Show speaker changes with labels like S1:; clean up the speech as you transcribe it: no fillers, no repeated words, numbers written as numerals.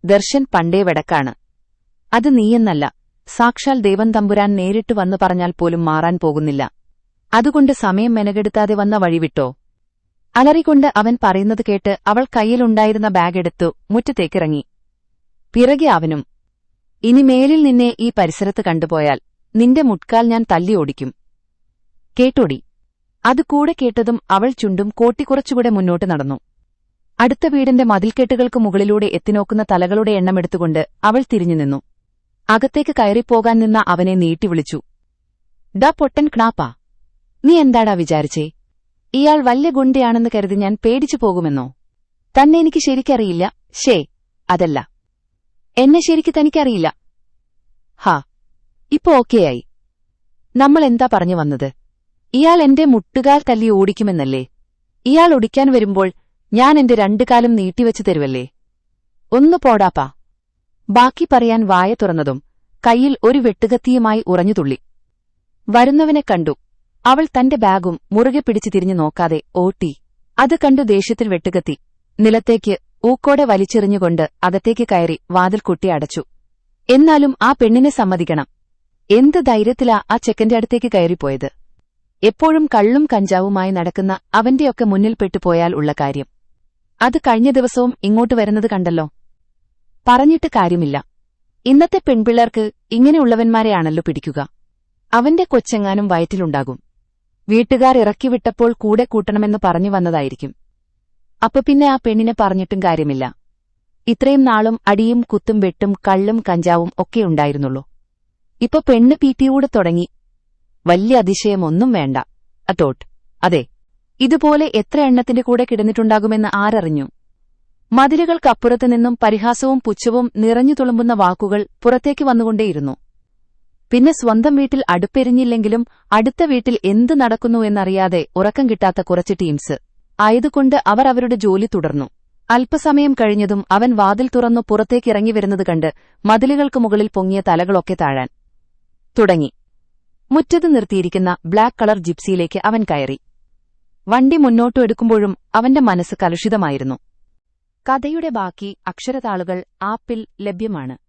S1: ദർശൻ പണ്ടേ വെടക്കാണ്. അത് നീയെന്നല്ല, സാക്ഷാൽ ദേവൻ തമ്പുരാൻ നേരിട്ട് വന്നു പറഞ്ഞാൽ പോലും മാറാൻ പോകുന്നില്ല. അതുകൊണ്ട് സമയം മെനകെടുത്താതെ വന്ന വഴിവിട്ടോ? അലറികൊണ്ട് അവൻ പറയുന്നത് കേട്ട് അവൾ കയ്യിലുണ്ടായിരുന്ന ബാഗെടുത്തു മുറ്റത്തേക്കിറങ്ങി. പിറകെ അവനും. ഇനി മേലിൽ നിന്നെ ഈ പരിസരത്ത് കണ്ടുപോയാൽ നിന്റെ മുട്കാൽ ഞാൻ തല്ലി ഓടിക്കും. കേട്ടോടി. അത് കൂടെ കേട്ടതും അവൾ ചുണ്ടും കോട്ടിക്കുറച്ചുകൂടെ മുന്നോട്ട് നടന്നു. അടുത്ത വീടിന്റെ മതിൽക്കെട്ടുകൾക്ക് മുകളിലൂടെ എത്തിനോക്കുന്ന തലകളുടെ എണ്ണമെടുത്തുകൊണ്ട് അവൾ തിരിഞ്ഞുനിന്നു. അകത്തേക്ക് കയറിപ്പോകാൻ നിന്ന അവനെ നീട്ടിവിളിച്ചു. ഡാ പൊട്ടൻ ക്ണാപ്പാ, നീ എന്താടാ വിചാരിച്ചേ? ഇയാൾ വല്യ ഗുണ്ടയാണെന്ന് കരുതി ഞാൻ പേടിച്ചു പോകുമെന്നോ? തന്നെ എനിക്ക് ശരിക്കറിയില്ല. ഷേ, അതല്ല, എന്നെ ശരിക്ക് തനിക്കറിയില്ല. ഹാ, ഇപ്പൊ ഓക്കെയായി. നമ്മൾ എന്താ പറഞ്ഞു വന്നത്? ഇയാൾ എന്റെ മുട്ടുകാൽ തല്ലി ഓടിക്കുമെന്നല്ലേ? ഇയാൾ ഒടിക്കാൻ വരുമ്പോൾ ഞാൻ എന്റെ രണ്ടു കാലും നീട്ടിവെച്ചു തരുവല്ലേ? ഒന്നു പോടാപ്പാ. ബാക്കി പറയാൻ വായ തുറന്നതും കൈയിൽ ഒരു വെട്ടുകത്തിയുമായി ഉറഞ്ഞുതുള്ളി. വരുന്നവനെ കണ്ടു. അവൾ തന്റെ ബാഗും മുറുകെ പിടിച്ചു തിരിഞ്ഞു നോക്കാതെ ഓട്ടി. അത് കണ്ടു ദേഷ്യത്തിൽ വെട്ടുകത്തി നിലത്തേക്ക് ഊക്കോടെ വലിച്ചെറിഞ്ഞുകൊണ്ട് അകത്തേക്ക് കയറി വാതിൽ കുട്ടി അടച്ചു. എന്നാലും ആ പെണ്ണിനെ സമ്മതിക്കണം. എന്ത് ധൈര്യത്തിലാ ആ ചെക്കന്റെ അടുത്തേക്ക് കയറിപ്പോയത്? എപ്പോഴും കള്ളും കഞ്ചാവുമായി നടക്കുന്ന അവന്റെയൊക്കെ മുന്നിൽപ്പെട്ടുപോയാൽ ഉള്ള കാര്യം. അത് കഴിഞ്ഞ ദിവസവും ഇങ്ങോട്ട് വരുന്നത് കണ്ടല്ലോ. പറഞ്ഞിട്ട് കാര്യമില്ല. ഇന്നത്തെ പെൺപിള്ളേർക്ക് ഇങ്ങനെയുള്ളവന്മാരെയാണല്ലോ പിടിക്കുക. അവന്റെ കൊച്ചെങ്ങാനും വയറ്റിലുണ്ടാകും. വീട്ടുകാർ ഇറക്കിവിട്ടപ്പോൾ കൂടെ കൂട്ടണമെന്ന് പറഞ്ഞു വന്നതായിരിക്കും. അപ്പൊ പിന്നെ ആ പെണ്ണിനെ പറഞ്ഞിട്ടും കാര്യമില്ല. ഇത്രയും നാളും അടിയും കുത്തും വെട്ടും കള്ളും കഞ്ചാവും ഒക്കെ ഉണ്ടായിരുന്നുള്ളൂ. ഇപ്പൊ പെണ്ണ് പീറ്റിയൂടെ തുടങ്ങി. വല്യ അതിശയമൊന്നും വേണ്ട. അതോട്ട്. അതെ, ഇതുപോലെ എത്ര എണ്ണത്തിന്റെ കൂടെ കിടന്നിട്ടുണ്ടാകുമെന്ന് ആരറിഞ്ഞു? മതിലുകൾക്കപ്പുറത്തു നിന്നും പരിഹാസവും പുച്ഛവും നിറഞ്ഞു തുളുമ്പുന്ന വാക്കുകൾ പുറത്തേക്ക് വന്നുകൊണ്ടേയിരുന്നു. പിന്നെ സ്വന്തം വീട്ടിൽ അടുപ്പെരിഞ്ഞില്ലെങ്കിലും അടുത്ത വീട്ടിൽ എന്തു നടക്കുന്നു എന്നറിയാതെ ഉറക്കം കിട്ടാത്ത കുറച്ച് ടീംസ് ആയതുകൊണ്ട് അവർ അവരുടെ ജോലി തുടർന്നു. അല്പസമയം കഴിഞ്ഞതും അവൻ വാതിൽ തുറന്നു പുറത്തേക്കിറങ്ങി വരുന്നത് കണ്ട് മതിലുകൾക്ക് മുകളിൽ പൊങ്ങിയ തലകളൊക്കെ താഴാൻ തുടങ്ങി. മുറ്റത്ത് നിർത്തിയിരിക്കുന്ന ബ്ലാക്ക് കളർ ജിപ്സിയിലേക്ക് അവൻ കയറി. വണ്ടി മുന്നോട്ടു എടുക്കുമ്പോഴും അവന്റെ മനസ്സ് കലുഷിതമായിരുന്നു. കഥയുടെ ബാക്കി അക്ഷരതാളുകൾ ആപ്പിൽ ലഭ്യമാണ്.